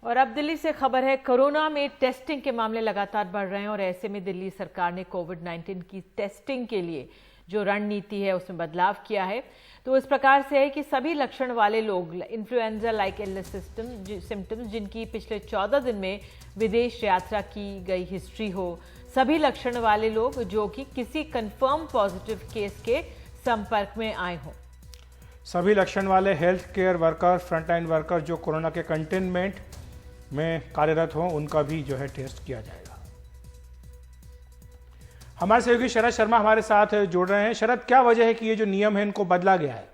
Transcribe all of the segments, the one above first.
और अब दिल्ली से खबर है, कोरोना में टेस्टिंग के मामले लगातार बढ़ रहे हैं और ऐसे में दिल्ली सरकार ने कोविड-19 की टेस्टिंग के लिए जो रणनीति है उसमें बदलाव किया है। तो इस प्रकार से है कि सभी लक्षण वाले लोग, इन्फ्लुएंजा लाइक इलनेस सिम्टम्स जिनकी पिछले 14 दिन में विदेश यात्रा की गई हिस्ट्री हो, सभी लक्षण वाले लोग जो कि किसी कंफर्म पॉजिटिव केस के संपर्क में आए हों, सभी लक्षण वाले health care worker, frontline worker जो कोरोना के कंटेनमेंट में कार्यरत हों, उनका भी जो है टेस्ट किया जाएगा। हमारे सहयोगी शरद शर्मा हमारे साथ जुड़ रहे हैं। शरद, क्या वजह है कि ये जो नियम है इनको बदला गया है?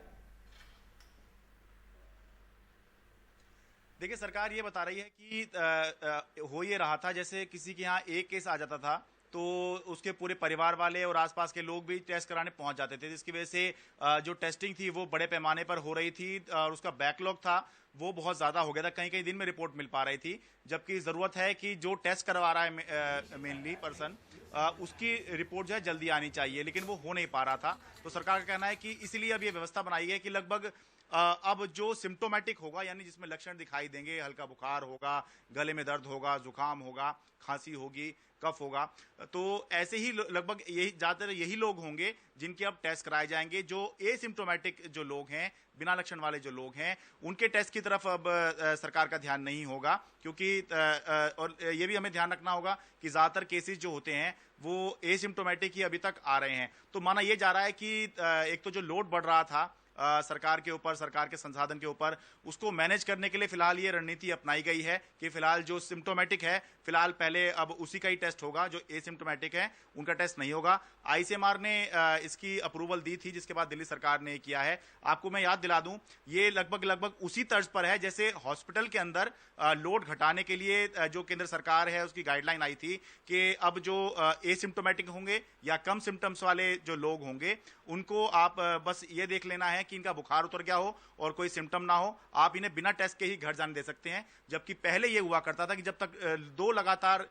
देखिए, सरकार ये बता रही है कि हो ये रहा था जैसे किसी के यहाँ एक केस आ जाता था तो उसके पूरे परिवार वाले और आसपास के लोग भी टेस्ट कराने पहुंच जाते थे, जिसकी वजह से जो टेस्टिंग थी वो बड़े पैमाने पर हो रही थी और उसका बैकलॉग था वो बहुत ज्यादा हो गया था। कई कई दिन में रिपोर्ट मिल पा रही थी, जबकि जरूरत है कि जो टेस्ट करवा रहा है मेनली पर्सन, उसकी रिपोर्ट जो है जल्दी आनी चाहिए, लेकिन वो हो नहीं पा रहा था। तो सरकार का कहना है कि इसलिए अब ये व्यवस्था बनाई है कि लगभग अब जो सिम्टोमेटिक होगा, यानी जिसमें लक्षण दिखाई देंगे, हल्का बुखार होगा, गले में दर्द होगा, जुकाम होगा, खांसी होगी, कफ होगा, तो ऐसे ही लगभग यही ज्यादातर यही लोग होंगे जिनके अब टेस्ट कराए जाएंगे। जो एसिम्टोमेटिक जो लोग हैं, बिना लक्षण वाले जो लोग हैं, उनके टेस्ट की तरफ अब सरकार का ध्यान नहीं होगा, क्योंकि और ये भी हमें ध्यान रखना होगा कि ज्यादातर केसेस जो होते हैं वो एसिम्टोमेटिक ही अभी तक आ रहे हैं। तो माना यह जा रहा है कि एक तो जो लोड बढ़ रहा था सरकार के ऊपर, सरकार के संसाधन के ऊपर, उसको मैनेज करने के लिए फिलहाल ये रणनीति अपनाई गई है कि फिलहाल जो सिम्टोमेटिक है, फिलहाल पहले अब उसी का ही टेस्ट होगा, जो एसिम्टोमेटिक है उनका टेस्ट नहीं होगा। आईसीएमआर ने इसकी अप्रूवल दी थी, जिसके बाद दिल्ली सरकार ने किया है। आपको मैं याद दिला दूं, ये लगभग उसी तर्ज पर है जैसे हॉस्पिटल के अंदर लोड घटाने के लिए जो केंद्र सरकार है उसकी गाइडलाइन आई थी कि अब जो एसिम्टोमेटिक होंगे या कम सिम्टम्स वाले जो लोग होंगे, उनको आप बस ये देख लेना है कि इनका बुखार उतर गया हो और कोई सिम्टम ना हो, आप इन्हें बिना टेस्ट के ही घर जाने दे सकते हैं। जबकि पहले ये हुआ करता था कि जब तक 2 लगातार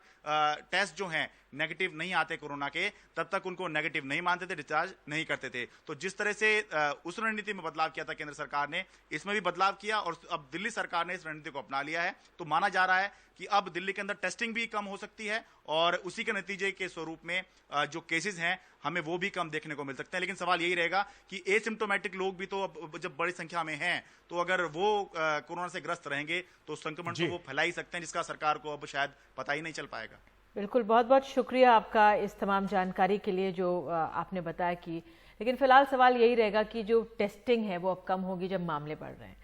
टेस्ट जो हैं नेगेटिव नहीं आते कोरोना के, तब तक उनको नेगेटिव नहीं मानते थे, डिस्चार्ज नहीं करते थे। तो जिस तरह से उस रणनीति में बदलाव किया था केंद्र सरकार ने, इसमें भी बदलाव किया और अब दिल्ली सरकार ने इस रणनीति को अपना लिया है। तो माना जा रहा है कि अब दिल्ली के अंदर टेस्टिंग भी कम हो सकती है और उसी के नतीजे के स्वरूप में जो केसेस हैं हमें वो भी कम देखने को मिल सकते हैं। लेकिन सवाल यही रहेगा कि एसिम्टोमेटिक लोग भी तो अब जब बड़ी संख्या में हैं, तो अगर वो कोरोना से ग्रस्त रहेंगे तो संक्रमण तो वो फैला ही सकते हैं, जिसका सरकार को अब शायद पता ही नहीं चल पाएगा। बिल्कुल, बहुत बहुत शुक्रिया आपका इस तमाम जानकारी के लिए जो आपने बताया कि, लेकिन फिलहाल सवाल यही रहेगा कि जो टेस्टिंग है वो अब कम होगी जब मामले बढ़ रहे हैं।